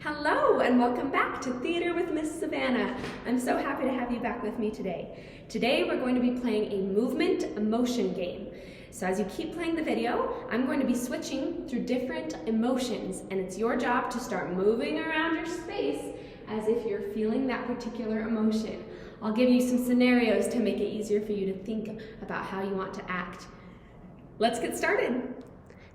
Hello and welcome back to Theater with Miss Savannah. I'm so happy to have you back with me today. Today we're going to be playing a movement emotion game. So as you keep playing the video, I'm going to be switching through different emotions, and it's your job to start moving around your space as if you're feeling that particular emotion. I'll give you some scenarios to make it easier for you to think about how you want to act. Let's get started.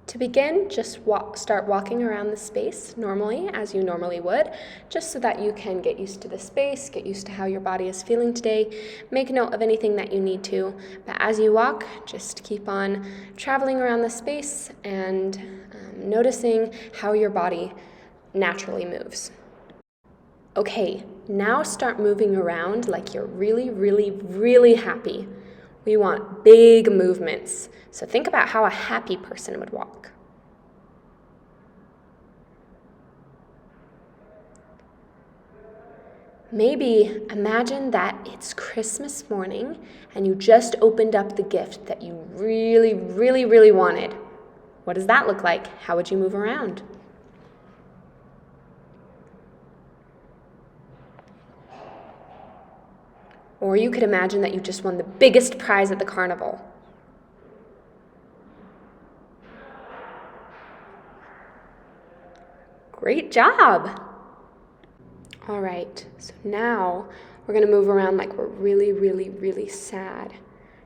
To begin, just start walking around the space normally, as you normally would, just so that you can get used to the space, get used to how your body is feeling today. Make note of anything that you need to, but as you walk, just keep on traveling around the space and noticing how your body naturally moves. Okay, now start moving around like you're really, really, really happy. We want big movements. So think about how a happy person would walk. Maybe imagine that it's Christmas morning and you just opened up the gift that you really, really, really wanted. What does that look like? How would you move around? Or you could imagine that you just won the biggest prize at the carnival. Great job! All right, so now we're gonna move around like we're really, really, really sad.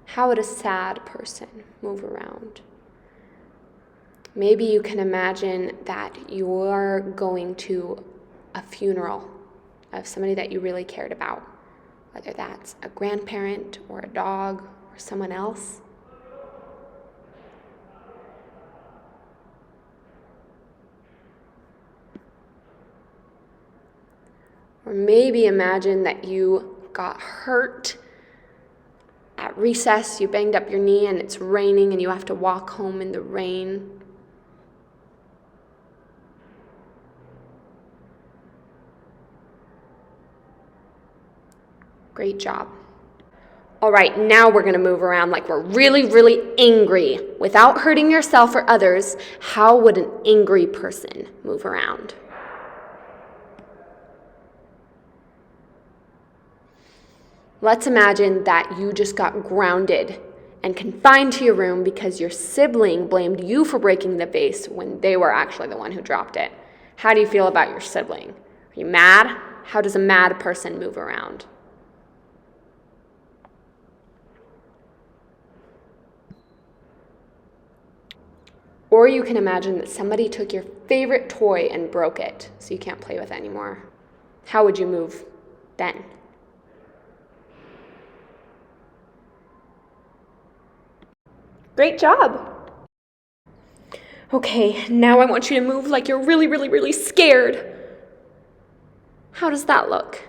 How would a sad person move around? Maybe you can imagine that you're going to a funeral of somebody that you really cared about, whether that's a grandparent or a dog or someone else. Or maybe imagine that you got hurt at recess, you banged up your knee and it's raining and you have to walk home in the rain. Great job. All right, now we're gonna move around like we're really, really angry. Without hurting yourself or others, how would an angry person move around? Let's imagine that you just got grounded and confined to your room because your sibling blamed you for breaking the vase when they were actually the one who dropped it. How do you feel about your sibling? Are you mad? How does a mad person move around? Or you can imagine that somebody took your favorite toy and broke it, so you can't play with it anymore. How would you move then? Great job! Okay, now I want you to move like you're really, really, really scared. How does that look?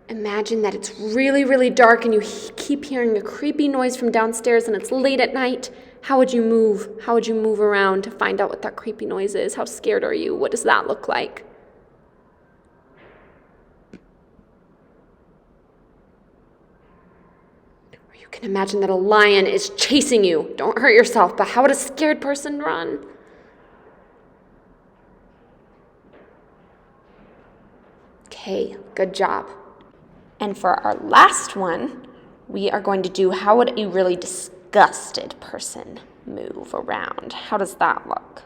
Imagine that it's really, really dark and you keep hearing a creepy noise from downstairs and it's late at night. How would you move? How would you move around to find out what that creepy noise is? How scared are you? What does that look like? Or you can imagine that a lion is chasing you. Don't hurt yourself, but how would a scared person run? Okay, good job. And for our last one, we are going to do how would a really disgusted person move around? How does that look?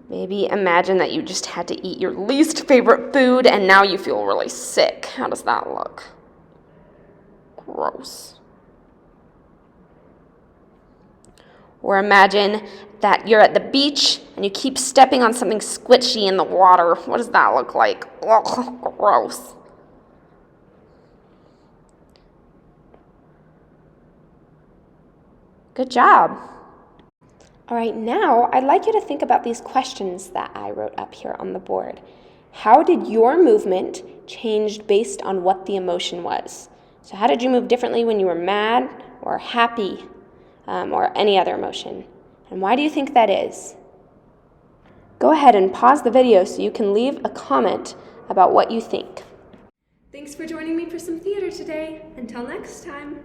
Maybe imagine that you just had to eat your least favorite food and now you feel really sick. How does that look? Gross. Or imagine that you're at the beach and you keep stepping on something squishy in the water. What does that look like? Ugh, gross. Good job. All right, now I'd like you to think about these questions that I wrote up here on the board. How did your movement change based on what the emotion was? So how did you move differently when you were mad or happy? Or any other emotion. And why do you think that is? Go ahead and pause the video so you can leave a comment about what you think. Thanks for joining me for some theater today. Until next time.